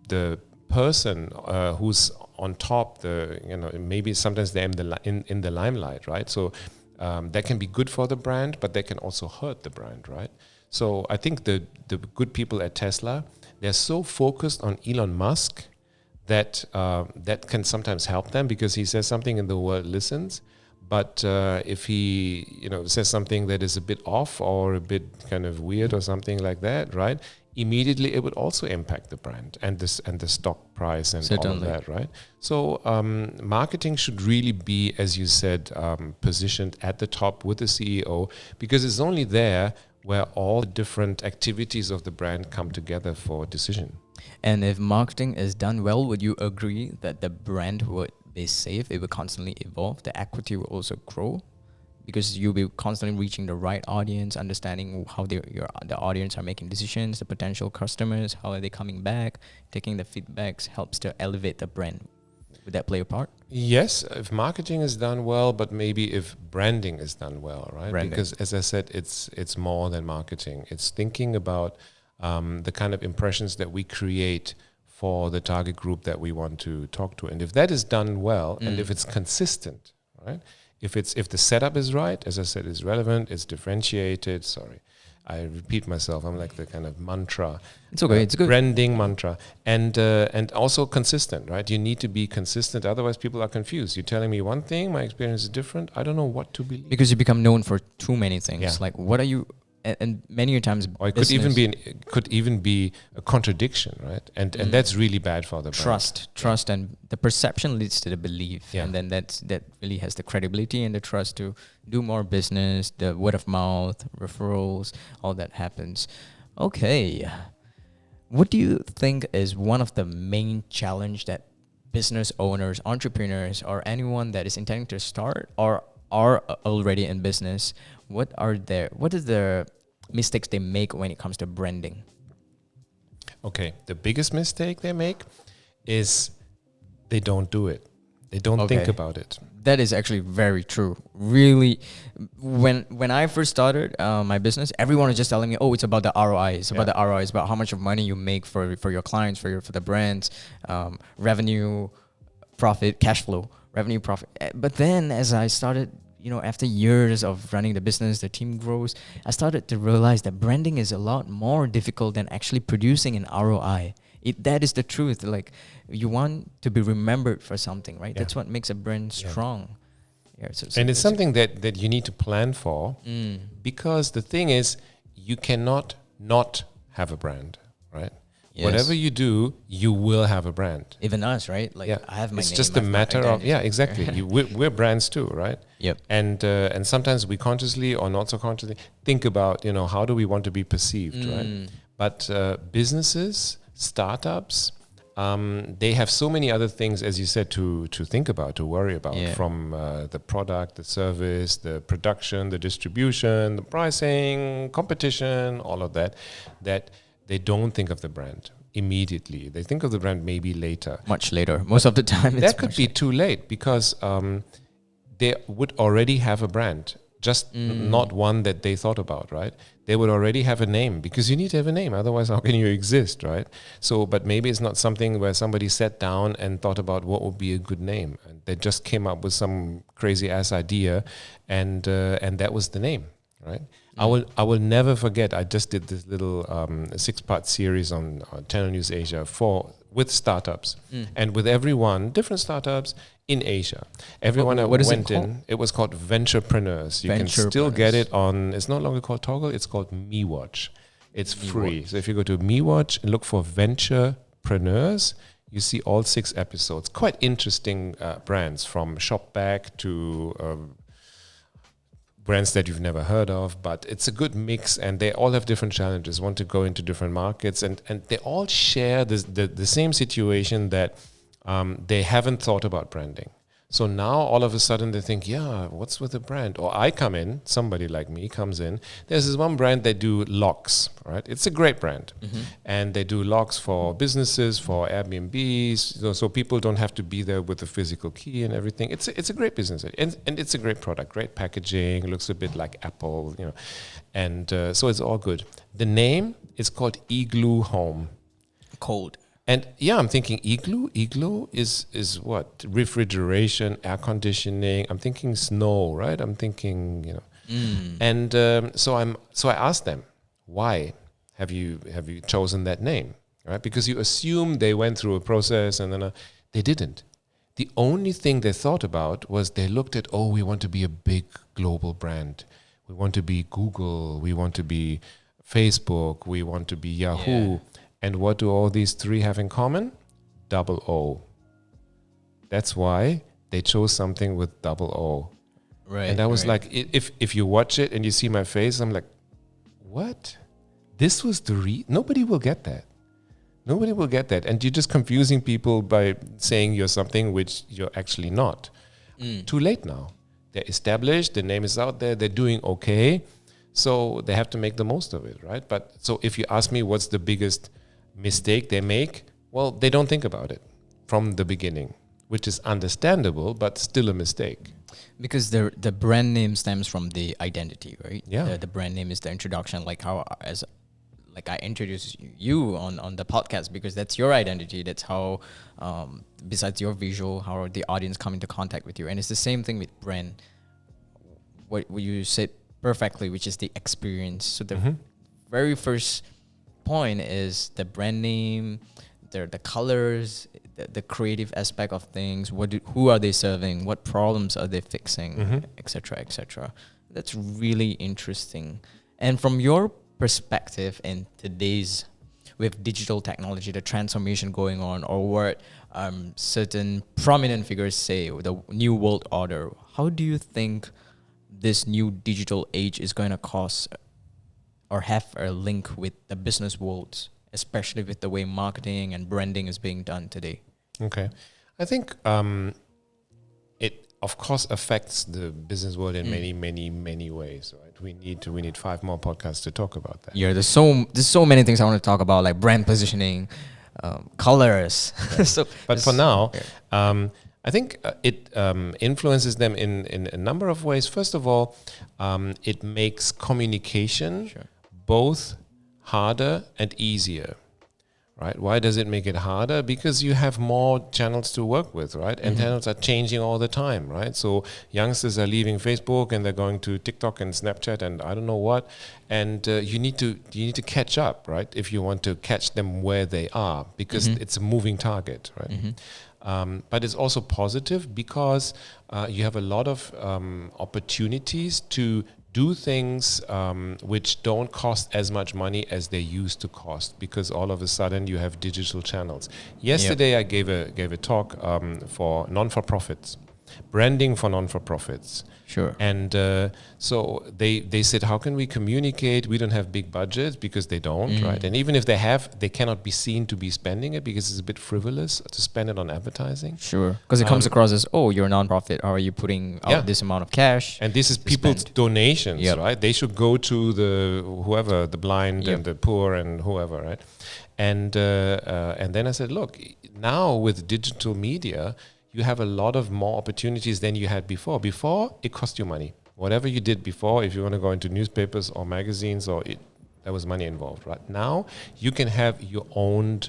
the person who's on top, maybe sometimes they're in the limelight, right? So that can be good for the brand, but they can also hurt the brand, right? So I think the good people at Tesla, they're so focused on Elon Musk that that can sometimes help them because he says something and the world listens. But if he says something that is a bit off or a bit kind of weird or something like that, right? Immediately it would also impact the brand and the stock price and all of that, right? So marketing should really be, as you said, positioned at the top with the CEO because it's only there where all the different activities of the brand come together for a decision. And if marketing is done well, would you agree that the brand would be safe? It will constantly evolve. The equity will also grow because you'll be constantly reaching the right audience, understanding how the audience are making decisions, the potential customers, how are they coming back, taking the feedbacks helps to elevate the brand. Would that play a part? Yes, if marketing is done well, but maybe if branding is done well, right? Branding. Because as I said, it's more than marketing. It's thinking about the kind of impressions that we create for the target group that we want to talk to. And if that is done well, and if it's consistent, right? If the setup is right, as I said, it's relevant, it's differentiated, I repeat myself. I'm like the kind of mantra. It's okay. It's good. Branding mantra. And also consistent, right? You need to be consistent. Otherwise, people are confused. You're telling me one thing, my experience is different. I don't know what to believe. Because you become known for too many things. Yeah. Like, what are you? And many times, Or it could even be a contradiction, right? And that's really bad for the brand. Trust, and the perception leads to the belief, Yeah. and then that really has the credibility and the trust to do more business. The word of mouth, referrals, all that happens. Okay, what do you think is one of the main challenge that business owners, entrepreneurs, or anyone that is intending to start or are already in business, what is the mistakes they make when it comes to branding? Okay, the biggest mistake they make is they don't do it. They don't think about it. That is actually very true. Really, when I first started my business, everyone was just telling me, "Oh, it's about the ROI. It's about the ROI. It's about how much of money you make for your clients, for the brands, revenue, profit, cash flow, revenue, profit." But then, as I started, after years of running the business, the team grows, I started to realize that branding is a lot more difficult than actually producing an ROI. That is the truth. Like, you want to be remembered for something, right? Yeah. That's what makes a brand strong. Yeah, And it's something that you need to plan for, because the thing is, you cannot not have a brand, right? Yes. Whatever you do, you will have a brand. Even us, right? Like, I have my it's name. just a I have my matter of identity. exactly. We're brands too, right? Yep. And sometimes we consciously or not so consciously think about how do we want to be perceived, right? But businesses, startups, they have so many other things, as you said, to think about, to worry about, from the product, the service, the production, the distribution, the pricing, competition, all of that they don't think of the brand immediately. They think of the brand maybe later. Much later. Most of the time, That could be too late, because they would already have a brand, just not one that they thought about, right? They would already have a name, because you need to have a name. Otherwise, how can you exist, right? So, but maybe it's not something where somebody sat down and thought about what would be a good name. And they just came up with some crazy ass idea, and that was the name, right? I will never forget. I just did this little 6-part series on Channel News Asia with startups, and with everyone, different startups in Asia. Everyone I went in, it was called Venturepreneurs. You can still get it on. It's no longer called Toggle. It's called MeWatch. It's free. So if you go to MeWatch and look for Venturepreneurs, you see all 6 episodes. Quite interesting brands, from Shopback to brands that you've never heard of, but it's a good mix, and they all have different challenges, want to go into different markets, and they all share the same situation, that they haven't thought about branding. So now all of a sudden they think, what's with the brand? Or I come in, somebody like me comes in, there's this one brand, they do locks, right? It's a great brand. And they do locks for businesses, for Airbnbs, so people don't have to be there with the physical key and everything. It's a great business, and it's a great product, great packaging, looks a bit like Apple, and so it's all good. The name is called Igloo Home. Cold. And I'm thinking igloo is what? Refrigeration, air conditioning. I'm thinking snow, right? I'm thinking, And so I asked them, why have you chosen that name, right? Because you assume they went through a process, and then they didn't. The only thing they thought about was they looked at, we want to be a big global brand. We want to be Google. We want to be Facebook. We want to be Yahoo. Yeah. And what do all these 3 have in common? Double O. That's why they chose something with double O. Right. And I was like, if you watch it and you see my face, I'm like, what? This was nobody will get that. Nobody will get that. And you're just confusing people by saying you're something which you're actually not. Too late now. They're established, the name is out there, they're doing okay. So they have to make the most of it, right? But so if you ask me what's the biggest mistake they make, well, they don't think about it from the beginning, which is understandable, but still a mistake. Because the brand name stems from the identity, right? Yeah. The brand name is the introduction, like how I introduce you on the podcast, because that's your identity. That's how, besides your visual, how the audience come into contact with you. And it's the same thing with brand. What you said perfectly, which is the experience. So very first point is the brand name, the colors, the creative aspect of things. Who are they serving? What problems are they fixing, etc., etc. That's really interesting. And from your perspective in today's, with digital technology, the transformation going on, or what certain prominent figures say, the new world order, how do you think this new digital age is going to cause or have a link with the business world, especially with the way marketing and branding is being done today? Okay. I think it of course affects the business world in many ways, right? We need 5 more podcasts to talk about that. Yeah, there's so many things I want to talk about, like brand positioning, colors. But for now, I think it influences them in a number of ways. First of all, it makes communication both harder and easier. Right? Why does it make it harder? Because you have more channels to work with, right? And channels are changing all the time, right? So youngsters are leaving Facebook and they're going to TikTok and Snapchat and I don't know what. And you need to catch up, right? If you want to catch them where they are, because it's a moving target, right? But it's also positive because you have a lot of opportunities to do things which don't cost as much money as they used to cost, because all of a sudden you have digital channels. Yesterday I gave a talk for non-for-profits, branding for non-for-profits. Sure. And so they said, how can we communicate? We don't have big budgets, because they don't, right? And even if they have, they cannot be seen to be spending it because it's a bit frivolous to spend it on advertising. Sure. Because it comes across as, oh, you're a non-profit. How are you putting out this amount of cash? And this is people's donations, right? They should go to the blind and the poor and whoever, right? And then I said, look, now with digital media, you have a lot of more opportunities than you had before. Before, it cost you money. Whatever you did before, if you want to go into newspapers or magazines, there was money involved. Right now, you can have your own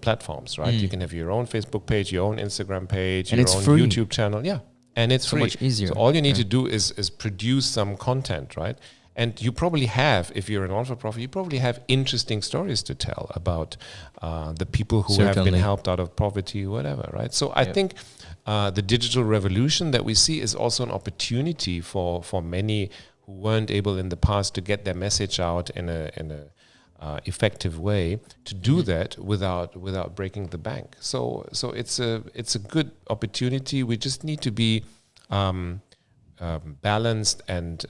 platforms, right? You can have your own Facebook page, your own Instagram page, and your own free. YouTube channel. Yeah, and it's so free. much easier. So all you need to do is produce some content, right? And you probably have, if you're a non-for-profit, you probably have interesting stories to tell about the people who have been helped out of poverty, whatever, right? So I think the digital revolution that we see is also an opportunity for many who weren't able in the past to get their message out in a effective way, to do that without breaking the bank. So it's a good opportunity. We just need to be balanced and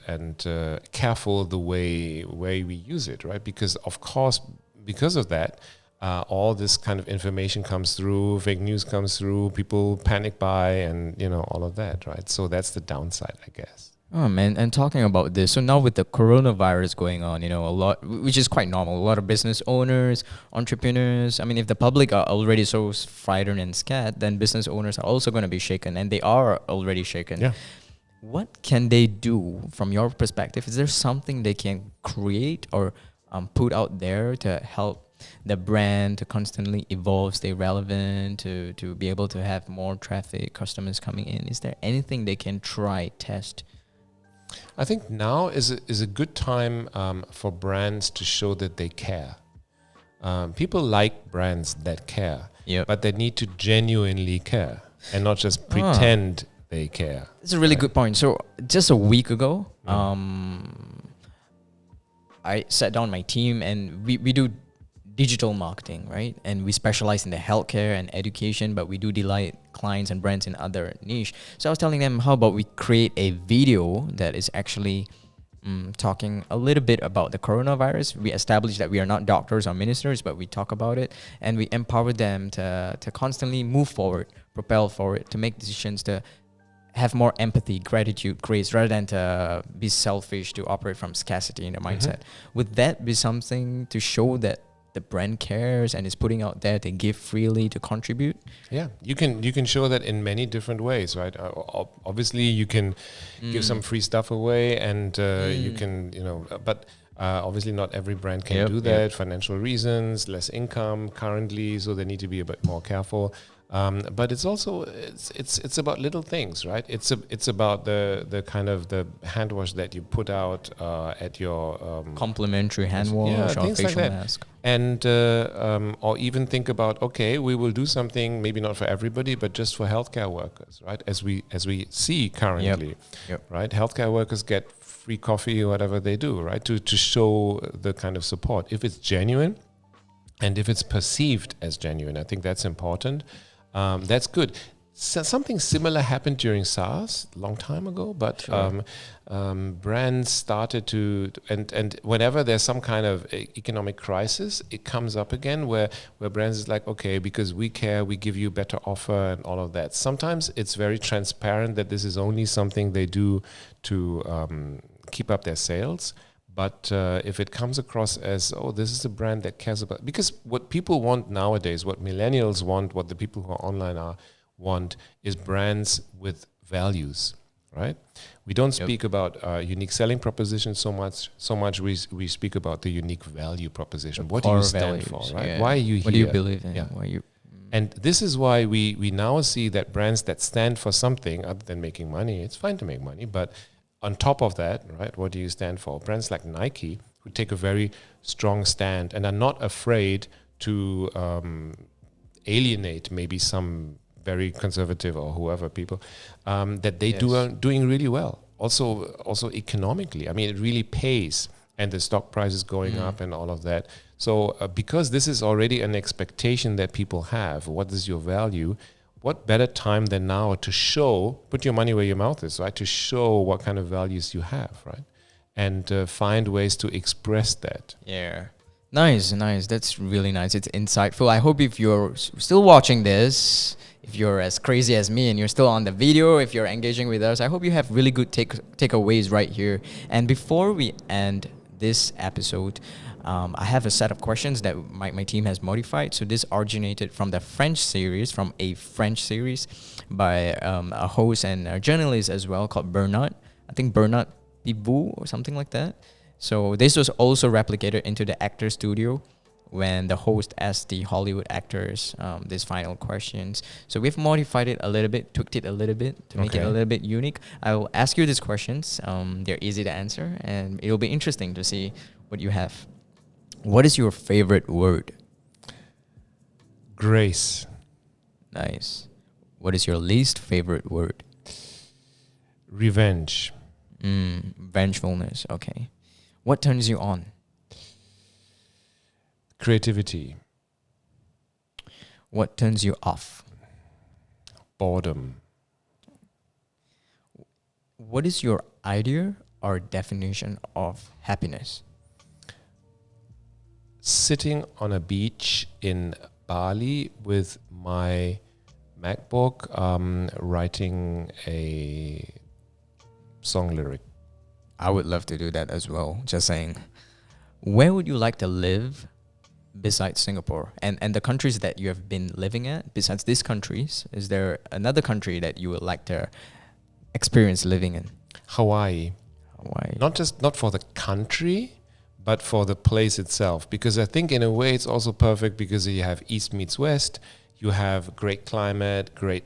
careful the way we use it, right? Because of course, because of that, all this kind of information comes through, fake news comes through, people panic buy, and all of that, right? So that's the downside, I guess. Oh man, and talking about this, so now with the coronavirus going on, a lot, which is quite normal, a lot of business owners, entrepreneurs, I mean, if the public are already so frightened and scared, then business owners are also going to be shaken, and they are already shaken. Yeah. What can they do from your perspective? Is there something they can create or put out there to help the brand to constantly evolve, stay relevant, to be able to have more traffic, customers coming in? Is there anything they can try, test? I think now is a good time for brands to show that they care. People like brands that care, but they need to genuinely care and not just pretend they care. It's a really good point. So just a week ago, I sat down with my team and we do digital marketing, right? And we specialize in the healthcare and education, but we do delight clients and brands in other niche. So I was telling them, how about we create a video that is actually talking a little bit about the coronavirus. We establish that we are not doctors or ministers, but we talk about it, and we empower them to constantly move forward, propel forward, to make decisions, to have more empathy, gratitude, grace, rather than to be selfish, to operate from scarcity in the mindset. Would that be something to show that the brand cares and is putting out there to give freely, to contribute? Yeah, you can show that in many different ways, right? Obviously, you can give some free stuff away, and you can, but obviously not every brand can do that. Financial reasons, less income currently, so they need to be a bit more careful. But it's also it's about little things, right? It's about the kind of the hand wash that you put out at your Complimentary hand wash or things like facial that. mask. And or even think about, okay, we will do something maybe not for everybody, but just for healthcare workers, right? As we see currently, Yep. right? Healthcare workers get free coffee or whatever they do, right? To show the kind of support, if it's genuine, and if it's perceived as genuine. I think that's important. That's good. So something similar happened during SARS a long time ago, but Sure. brands started to, and whenever there's some kind of economic crisis, it comes up again where brands is like, okay, because we care, we give you better offer and all of that. Sometimes it's very transparent that this is only something they do to keep up their sales. But if it comes across as, oh, this is a brand that cares about, because what people want nowadays, what millennials want, what the people who are online want, is brands with values, right? We don't speak about unique selling propositions so much. We speak about the unique value proposition. What do you stand for, right? Yeah. Why are you here? What do you believe in? Yeah. Why you? And this is why we now see that brands that stand for something other than making money, it's fine to make money, but on top of that, right, what do you stand for? Brands like Nike, who take a very strong stand and are not afraid to alienate maybe some very conservative or whoever people, that they are doing really well. Also economically, I mean, it really pays, and the stock price is going up and all of that. So because this is already an expectation that people have, what is your value? What better time than now to show, put your money where your mouth is, right? To show what kind of values you have, right? And find ways to express that. Yeah. Nice. That's really nice. It's insightful. I hope if you're still watching this, if you're as crazy as me and you're still on the video, if you're engaging with us, I hope you have really good takeaways right here. And before we end this episode, I have a set of questions that my team has modified. So this originated from a French series by a host and a journalist as well called Bernard. I think Bernard Pibou or something like that. So this was also replicated into the actor studio when the host asked the Hollywood actors these final questions. So we've modified it a little bit, tweaked it a little bit to make it a little bit unique. I will ask you these questions. They're easy to answer, and it'll be interesting to see what you have. What is your favorite word? Grace. Nice. What is your least favorite word? Revenge. Vengefulness. Okay. What turns you on? Creativity. What turns you off? Boredom. What is your idea or definition of happiness? Sitting on a beach in Bali with my MacBook, writing a song lyric. I would love to do that as well. Just saying. Where would you like to live besides Singapore? And the countries that you have been living at, besides these countries, is there another country that you would like to experience living in? Hawaii. Hawaii. Not for the country, but for the place itself. Because I think in a way it's also perfect because you have East meets West, you have great climate, great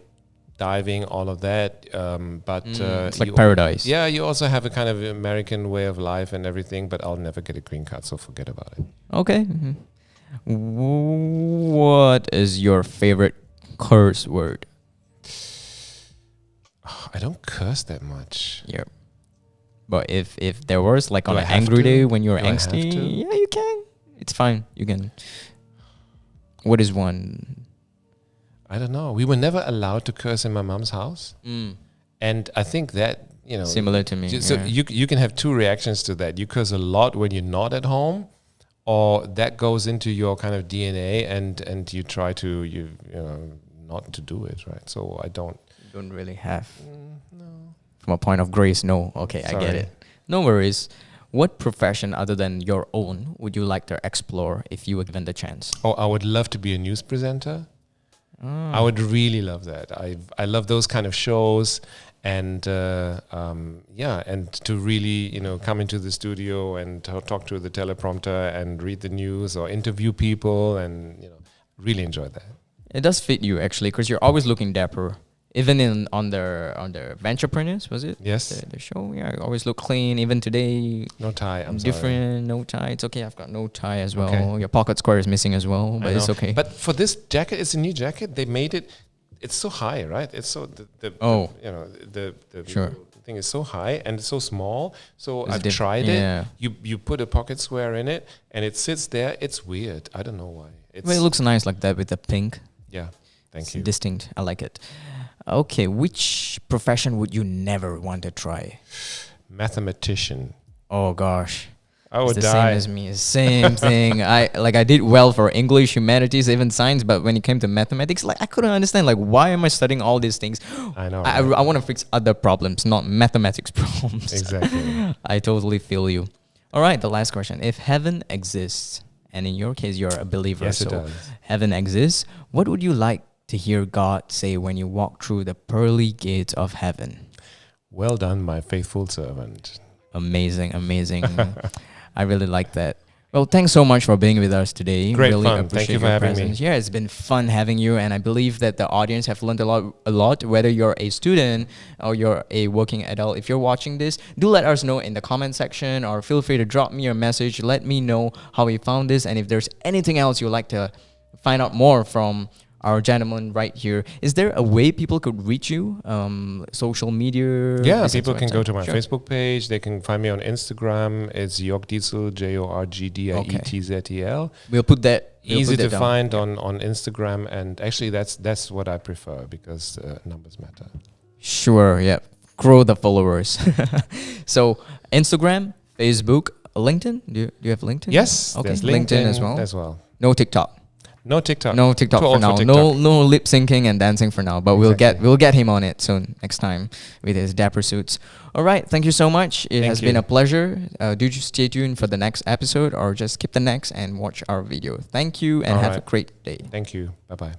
diving, all of that. It's like paradise. Yeah, you also have a kind of American way of life and everything, but I'll never get a green card, so forget about it. Okay. What is your favorite curse word? I don't curse that much. Yeah. But if there was like on Do I an have angry to? day when you're Do I have angsty, to? yeah, you can. It's fine. You can. What is one? I don't know. We were never allowed to curse in my mom's house. And I think that, Similar to me. so yeah. you can have two reactions to that. You curse a lot when you're not at home, or that goes into your kind of DNA and you try to not to do it, right? So I don't really have. no. From a point of grace, no. Okay, I get Sorry. it. No worries. What profession other than your own would you like to explore if you were given the chance? Oh, I would love to be a news presenter. I would really love that. I love those kind of shows, and and to really come into the studio and talk to the teleprompter and read the news or interview people, and really enjoy that. It does fit you actually, because you're always looking dapper. Even on the Venturepreneurs, was it? Yes. The show, yeah, I always look clean. Even today, No tie. I'm different, no tie. It's okay. I've got no tie as well. Okay. Your pocket square is missing as well, but it's okay. But for this jacket, it's a new jacket. They made it. It's so high, right? It's so the Sure. thing is so high and it's so small. So It's I've tried yeah. it. You put a pocket square in it and it sits there. It's weird. I don't know why. Well, it looks nice like that with the pink. Yeah. Thank It's you. distinct. I like it. Okay, which profession would you never want to try? Mathematician. Oh gosh. I It's would the die. same as me. Same thing. I did well for English, humanities, even science, but when it came to mathematics, like I couldn't understand like why am I studying all these things? I know. I want to fix other problems, not mathematics problems. Exactly. I totally feel you. All right, the last question. If heaven exists, and in your case you're a believer, Yes, so it does. heaven exists, what would you like to hear God say when you walk through the pearly gates of heaven? Well done, my faithful servant. Amazing, amazing. I really like that. Well, thanks so much for being with us today. Great really fun. appreciate Thank you for your having me. presence. Yeah, it's been fun having you, and I believe that the audience have learned a lot. Whether you're a student or you're a working adult, if you're watching this, do let us know in the comment section, or feel free to drop me a message. Let me know how you found this, and if there's anything else you'd like to find out more from our gentleman right here. Is there a way people could reach you? Social media? Yeah, business people can go website? to my Sure. Facebook page. They can find me on Instagram. It's Jörg Dietzel, JORGDIETZEL. We'll put that. Easy to down. find on Instagram, and actually that's what I prefer because numbers matter. Sure, yeah. Grow the followers. So Instagram, Facebook, LinkedIn. Do you have LinkedIn? Yes, Okay. there's LinkedIn LinkedIn as well. well. No TikTok. No TikTok. No TikTok Too for old now. TikTok. No lip syncing and dancing for now. But Exactly. we'll get him on it soon next time with his dapper suits. All right. Thank you so much. It Thank has been you. a pleasure. Do just stay tuned for the next episode, or just skip the next and watch our video. Thank you and All have a right. great day. Thank you. Bye bye.